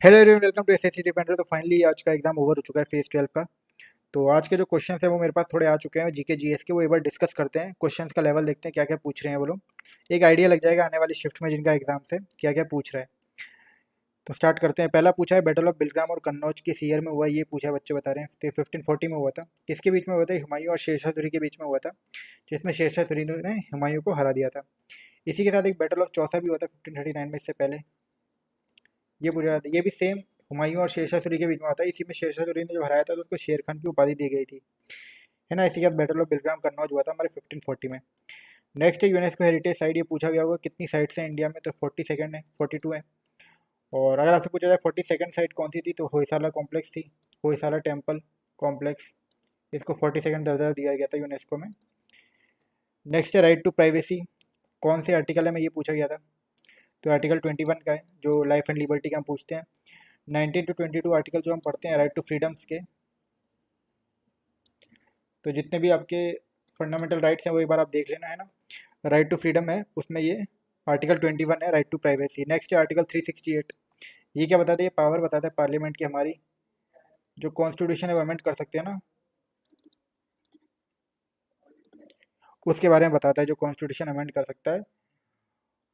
Hello everyone, welcome to SSC डिपेंडर। तो finally आज का एग्जाम ओवर हो चुका है फेज 12 का। तो आज के जो क्वेश्चंस है वो मेरे पास थोड़े आ चुके हैं जीके जीएस के। वो एक बार डिस्कस करते हैं, क्वेश्चंस का लेवल देखते हैं क्या क्या पूछ रहे हैं वो लोग। एक आइडिया लग जाएगा आने वाली शिफ्ट में जिनका एग्जाम से क्या क्या पूछ रहे हैं। तो स्टार्ट करते हैं। पहला पूछा है बैटल ऑफ बिलग्राम और कन्नौज किस ईयर में हुआ, ये पूछा है, बच्चे बता रहे हैं। तो 1540 में हुआ था। किसके बीच में हुआ था? हुमायूं और शेरशाह सूरी के बीच में हुआ था, जिसमें शेरशाह सूरी ने हुमायूं को हरा दिया था। इसी के साथ एक बैटल ऑफ चौसा भी हुआ था 1539 में, इससे पहले। ये पूछा जाता है, ये भी सेम हुमायूं और शेरशाह सूरी के बीच में आता है। इसी में शेरशाह सूरी ने जब हराया था तो उनको शेर खान की उपाधि दी गई थी, है ना। इसी के बाद बैटल ऑफ बिलग्राम कन्नौज हुआ था हमारे 1540 में। नेक्स्ट है यूनेस्को हेरिटेज साइट। ये पूछा गया होगा कितनी साइट्स हैं इंडिया में, तो 42nd है, 42 है। और अगर आपसे पूछा जाए 42nd साइट कौन सी थी, तो होयसाला कॉम्प्लेक्स थी, होयसाला टेम्पल कॉम्प्लेक्स। इसको 42nd दर्जा दिया गया था यूनेस्को में। नेक्स्ट है राइट टू प्राइवेसी। कौन से आर्टिकल है में ये पूछा गया था, तो आर्टिकल 21 का है, जो लाइफ एंड लिबर्टी का हम पूछते हैं। 19 to 22 आर्टिकल जो हम पढ़ते हैं राइट टू फ्रीडम्स के। तो जितने भी आपके फंडामेंटल राइट्स हैं वो एक बार आप देख लेना, है ना। राइट टू फ्रीडम है, उसमें ये आर्टिकल 21 है, राइट टू प्राइवेसी। नेक्स्ट है आर्टिकल 368। ये क्या बताता है? ये पावर बताता है पार्लियामेंट की, हमारी जो कॉन्स्टिट्यूशन है वो अमेंड कर सकते हैं ना, उसके बारे में बताता है, जो कॉन्स्टिट्यूशन अमेंड कर सकता है।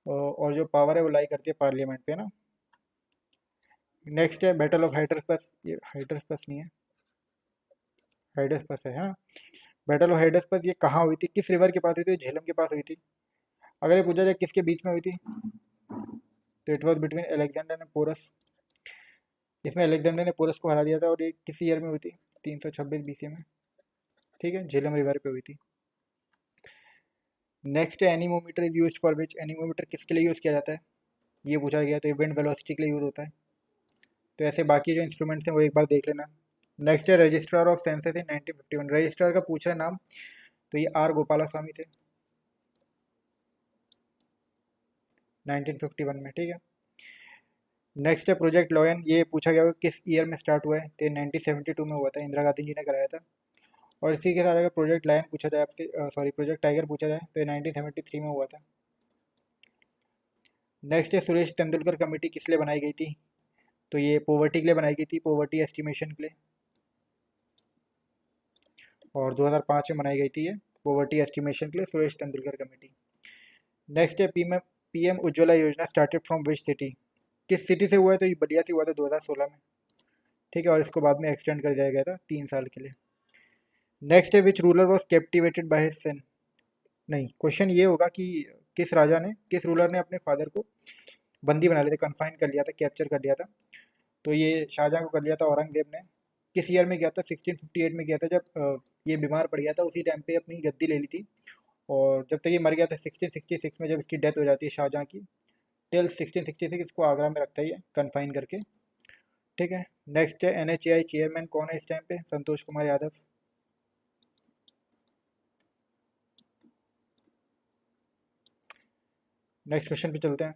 और जो पावर है वो लाई करती है पार्लियामेंट पे ना। नेक्स्ट है बैटल ऑफ हाइडर्सबर्ग। ये हाइडर्सबर्ग नहीं है, हाइडर्सबर्ग है ना। बैटल ऑफ हाइडर्सबर्ग ये कहाँ हुई थी, किस रिवर के पास हुई थी? झेलम के पास हुई थी। अगर ये पूछा जाए किसके बीच में हुई थी, तो it was between Alexander and Porus. इसमें अलेक्जेंडर ने पोरस को हरा दिया था, और ये किस ईयर में हुई थी? 326 बीसी में, ठीक है, झेलम रिवर पे हुई थी। नेक्स्ट है anemometer is used for which. Anemometer किसके लिए यूज़ किया जाता है, ये पूछा गया। तो ये विंड वेलोसिटी के लिए यूज़ होता है। तो ऐसे बाकी जो इंस्ट्रूमेंट्स हैं वो एक बार देख लेना। नेक्स्ट है registrar of census in 1951। Registrar का पूछ रहा है नाम, तो ये आर गोपाला स्वामी थे 1951 में, ठीक है। नेक्स्ट है प्रोजेक्ट लॉयन। ये पूछा गया होगा किस ईयर में स्टार्ट हुआ है, तो 1972 में हुआ था, इंदिरा गांधी जी ने कराया था। और इसी के साथ अगर प्रोजेक्ट लायन पूछा जाए आपसे, सॉरी प्रोजेक्ट टाइगर पूछा जाए, तो ये 1973 में हुआ था। नेक्स्ट है सुरेश तेंदुलकर कमेटी किस लिए बनाई गई थी, तो ये पोवर्टी के लिए बनाई गई थी, पोवर्टी एस्टिमेशन के लिए। और 2005 में बनाई गई थी ये पोवर्टी एस्टिमेशन के लिए सुरेश तेंदुलकर कमेटी। नेक्स्ट है पीएम उज्ज्वला योजना स्टार्टेड फ्रॉम विच सिटी। किस सिटी से हुआ है, तो ये बलिया से हुआ था 2016 में, ठीक है। और इसको बाद में एक्सटेंड कर दिया गया था 3 साल के लिए। नेक्स्ट है which ruler was captivated by his son. नहीं, क्वेश्चन ये होगा कि किस राजा ने, किस रूलर ने अपने फादर को बंदी बना लिया था, कन्फाइन कर लिया था, कैप्चर कर लिया था। तो ये शाहजहाँ को कर लिया था औरंगजेब ने। किस ईयर में किया था? 1658 में किया था, जब ये बीमार पड़ गया था, उसी टाइम पे अपनी गद्दी ले ली थी। और जब तक ये मर गया था 1666 में, जब इसकी डेथ हो जाती है शाहजहाँ की, टिल 1666 इसको आगरा में रखता है ये कन्फाइन करके, ठीक है। नेक्स्ट है NHAI चेयरमैन कौन है इस टाइम पे? संतोष कुमार यादव। नेक्स्ट क्वेश्चन पे चलते हैं।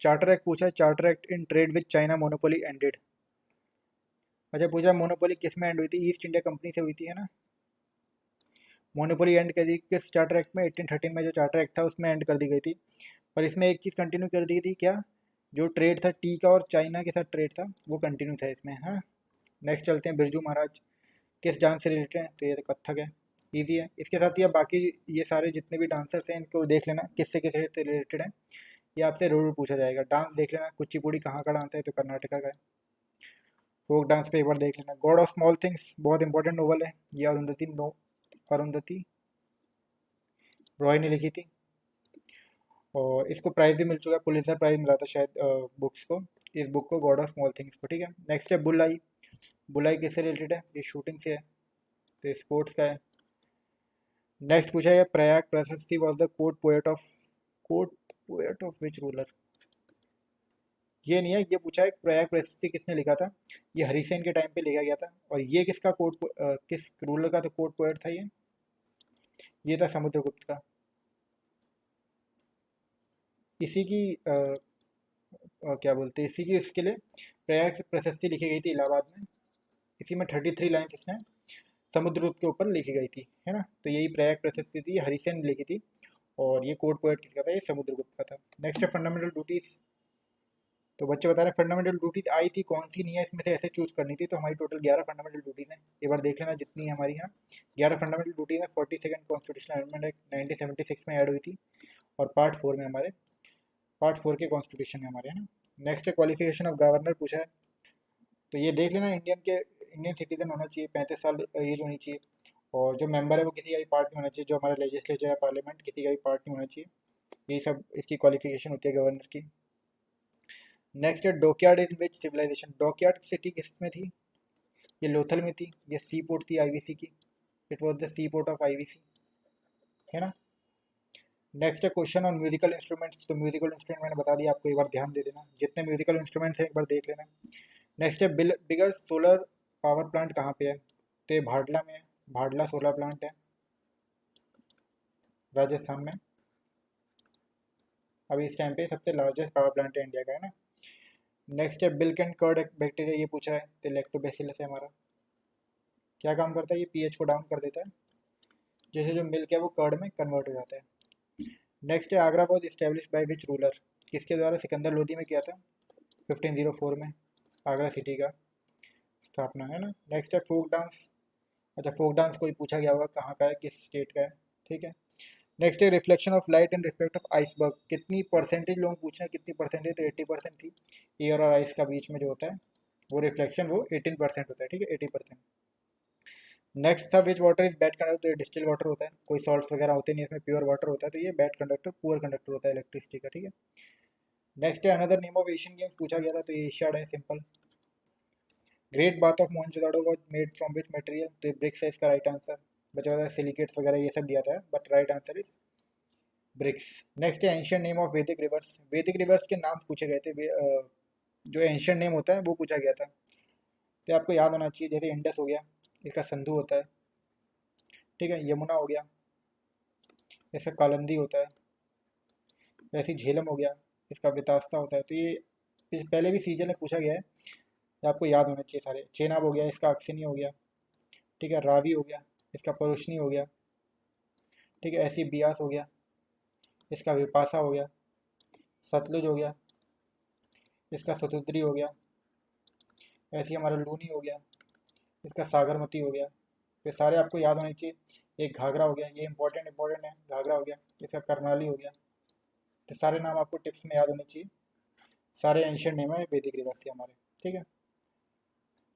चार्टर एक्ट पूछा है, charter act in trade with China monopoly ended. अच्छा, पूछा मोनोपोली किस में एंड हुई थी? ईस्ट इंडिया कंपनी से हुई थी, है ना। मोनोपोली एंड कर दी किस चार्टर एक्ट में? 1813 में जो चार्टर एक्ट था उसमें एंड कर दी गई थी। पर इसमें एक चीज़ कंटिन्यू कर दी थी, क्या? जो ट्रेड था टी का और चाइना के साथ ट्रेड था वो कंटिन्यू था इसमें, हाँ। नेक्स्ट चलते हैं, बिरजू महाराज किस डांस से रिलेटेड है, तो ये तो कथक है, इजी है। इसके साथ ही आप बाकी ये सारे जितने भी डांसर्स हैं इनको देख लेना किससे किस रिलेटेड है। ये आपसे जरूर पूछा जाएगा। डांस देख लेना, कुचिपुड़ी कहाँ का डांस है, तो कर्नाटका का है। फोक डांस पे एक बार देख लेना। गॉड ऑफ स्मॉल थिंग्स बहुत इंपॉर्टेंट नोवेल है, ये अरुंधति रॉय ने लिखी थी। और इसको प्राइज भी मिल चुका है, पुलित्जर प्राइज मिला था शायद बुक्स को, इस बुक को, गॉड ऑफ स्मॉल थिंग्स को, ठीक है। नेक्स्ट है बुलाई। बुलाई किससे रिलेटेड है? ये शूटिंग से है, तो स्पोर्ट्स का है। नेक्स्ट पूछा है प्रयाग प्रशस्ति was the court poet of which ruler. ये नहीं है, ये पूछा है प्रयाग प्रशस्ति किसने लिखा था, ये हरिसेन के टाइम पे लिखा गया था। और ये किसका किस रूलर का तो कोर्ट पोएट था ये था समुद्रगुप्त का। इसी की क्या बोलते हैं, इसी की उसके लिए प्रयाग से प्रशस्ति लिखी गई थी इलाहाबाद में। इसी में 33 लाइन्स इसने समुद्रगुप्त के ऊपर लिखी गई थी, है ना। तो यही प्रयाग प्रशस्ति थी, हरिसेन ने लिखी थी। और ये कोर्ट पोएट किसका था? ये समुद्रगुप्त का था। नेक्स्ट है फंडामेंटल ड्यूटीज। तो बच्चे बता रहे हैं फंडामेंटल ड्यूटीज आई थी, कौन सी नहीं है इसमें से ऐसे चूज करनी थी। तो हमारी टोटल 11 फंडामेंटल ड्यूटीज हैं, एक बार देख लेना जितनी है हमारी है। 11 फंडामेंटल ड्यूटीज है। 42nd कॉन्स्टिट्यूशनल अमेंडमेंट एक्ट 1976 में ऐड हुई थी, और पार्ट 4 में हमारे, पार्ट 4 के कॉन्स्टिट्यूशन में हमारे, है ना। नेक्स्ट है क्वालिफिकेशन ऑफ गवर्नर पूछा है, तो ये देख लेना इंडियन सिटीजन होना चाहिए, 35 साल एज होनी चाहिए, और जो मेंबर है वो किसी का भी पार्ट नहीं होना चाहिए, जो हमारा लेजिस्लेचर है पार्लियामेंट किसी का भी पार्ट नहीं होना चाहिए। ये सब इसकी क्वालिफिकेशन होती है गवर्नर की। नेक्स्ट है dockyard is which civilisation, dockyard city किस में थी, ये लोथल में थी, ये सी पोर्ट थी आईवीसी की, it was the sea port of IVC, है ना। नेक्स्ट है क्वेश्चन ऑन म्यूजिकल इंस्ट्रूमेंट्स, तो म्यूजिकल इंस्ट्रूमेंट मैंने बता दिया आपको, एक बार ध्यान दे देना, जितने म्यूजिकल इंस्ट्रूमेंट्स हैं एक बार देख लेना। नेक्स्ट है बिगर सोलर पावर प्लांट कहाँ पे है, तो ये भाडला में है, भाडला सोलर प्लांट है राजस्थान में। अभी इस टाइम पे सबसे लार्जेस्ट पावर प्लांट है इंडिया का, है ना। नेक्स्ट है बिल्क एंड कर्ड बैक्टीरिया, ये पूछा है, तो लैक्टोबैसिलस है हमारा। क्या काम करता है, ये पीएच को डाउन कर देता है, जैसे जो मिल्क है वो कर्ड में कन्वर्ट हो जाता है। नेक्स्ट है Agra was establish by which ruler, किसके द्वारा, सिकंदर लोधी में किया था 1504 में आगरा सिटी का स्थापना, है ना। नेक्स्ट है फोक डांस, अच्छा फोक डांस कोई पूछा गया होगा कहाँ का है, किस स्टेट का है, ठीक है। नेक्स्ट है reflection of light in respect of iceberg, कितनी परसेंटेज लोग पूछ रहे हैं, कितनी परसेंटेज, तो 80% थी। एयर और आइस का बीच में जो होता है वो रिफ्लेक्शन वो 18% होता है, ठीक है, 80%। नेक्स्ट था which water is bad conductor, तो ये डिस्टिल वाटर होता है, कोई सॉल्ट्स वगैरह होते नहीं, इसमें प्योर वाटर होता है, तो ये बैड कंडक्टर पुअर कंडक्टर होता है इलेक्ट्रिसिटी का, ठीक है। नेक्स्ट है another name of Asian games पूछा गया था, तो ये एशियाड है, simple. Great bath of Mohenjodaro was made from which material, तो ये ब्रिक्स है इसका राइट आंसर। बचा हुआ सिलिकेट्स वगैरह ये सब दिया था, but right answer is bricks. Next है ancient name of Vedic rivers, Vedic rivers के नाम पूछे गए थे, जो एंशियंट नेम होता है वो पूछा गया था, तो आपको याद होना चाहिए, जैसे इंडस हो गया, इसका संधु होता है, ठीक है। यमुना हो गया, इसका कालंदी होता है, वैसे ही झेलम हो गया, इसका वितास्ता होता है। तो ये पहले भी सीजन में पूछा गया है, ये आपको याद होने चाहिए सारे। चेनाब हो गया, इसका अक्सिनी हो गया, ठीक है। रावी हो गया, इसका परुष्णी हो गया, ठीक है। ऐसी बियास हो गया, इसका विपासा हो गया। सतलुज हो गया, इसका सतुद्री हो गया। ऐसे ही हमारा लूनी हो गया, इसका सागरमती हो गया। ये सारे आपको याद होने चाहिए। एक घाघरा हो गया, ये इंपॉर्टेंट है, घाघरा हो गया, इसका करनाली हो गया। तो सारे नाम आपको टिप्स में याद होने चाहिए, सारे एंशियंट नेम है वैदिक रिवर से हमारे, ठीक है।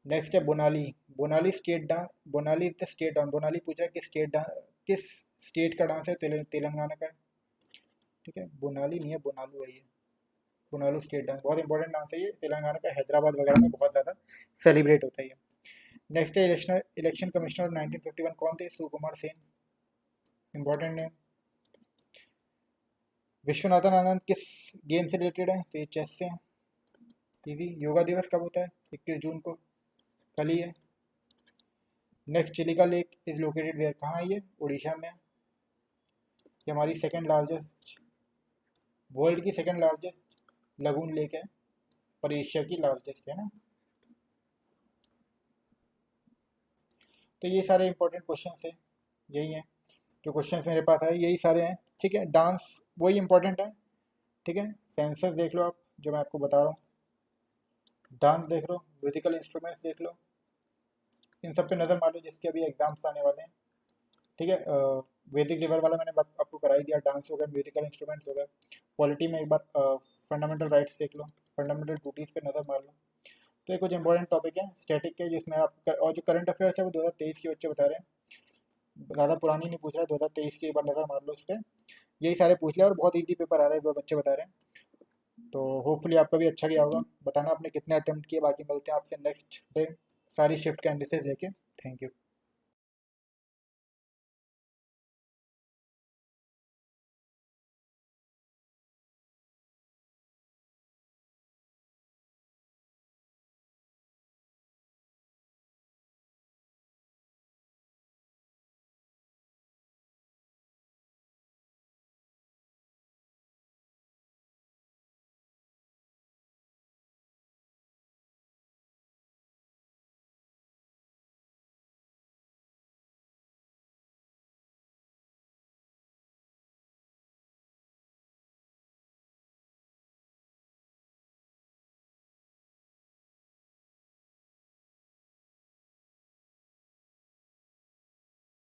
नेक्स्ट है Bonalu, Bonalu state dance, Bonalu is the state dance, Bonalu पूछा कि स्टेट डांस किस स्टेट का डांस है, तेलंगाना का है, ठीक है। बोनाली नहीं है, बोनालू है ये, बोनालू स्टेट डांस बहुत इंपॉर्टेंट डांस है ये, तेलंगाना का, हैदराबाद वगैरह में बहुत ज़्यादा सेलिब्रेट होता है ये। नेक्स्ट है इलेक्शन कमिश्नर 1951 कौन थे, सुकुमार सेन, इंपॉर्टेंट है। विश्वनाथन आनंद किस गेम से रिलेटेड है, तो ये चेस से है, इजी। योगा दिवस कब होता है, 21 जून को, कल ही है। Next Chilika lake is located where, कहाँ है ये, उड़ीसा में है। ये हमारी सेकंड लार्जेस्ट, वर्ल्ड की सेकंड लार्जेस्ट लगून लेक है, और एशिया की लार्जेस्ट है ना। तो ये सारे इंपॉर्टेंट क्वेश्चन है, यही है जो क्वेश्चंस मेरे पास आए, यही सारे हैं, ठीक है। डांस वही इंपॉर्टेंट है, ठीक है। सेंसस देख लो आप, जो मैं आपको बता रहा हूँ, डांस देख लो, म्यूजिकल इंस्ट्रूमेंट्स देख लो, इन सब पे नज़र मार लो जिसके अभी एग्जाम्स आने वाले हैं, ठीक है। वैदिक रिवर वाला मैंने बात आपको करा ही दिया, डांस हो गया, म्यूजिकल इंस्ट्रूमेंट्स हो गया। पॉलिटी में एक बार फंडामेंटल राइट्स देख लो, फंडामेंटल ड्यूटीज़ पे नज़र मार लो। तो ये कुछ इंपॉर्टेंट टॉपिक है स्टैटिक के, जिसमें आप और जो करंट अफेयर्स है वो 2023 के बच्चे बता रहे हैं, ज़्यादा पुरानी नहीं पूछ रहा है, 2023 की एक बार नज़र मार लो उस पर, यही सारे पूछ लिया, और बहुत ईजी पेपर आ रहे हैं, जो बच्चे बता रहे हैं। तो होपफुली आपका भी अच्छा गया होगा, बताना आपने कितने अटेम्प्ट किए। बाकी मिलते हैं आपसे नेक्स्ट डे सारी शिफ्ट के एनालिसिस लेके। Thank you.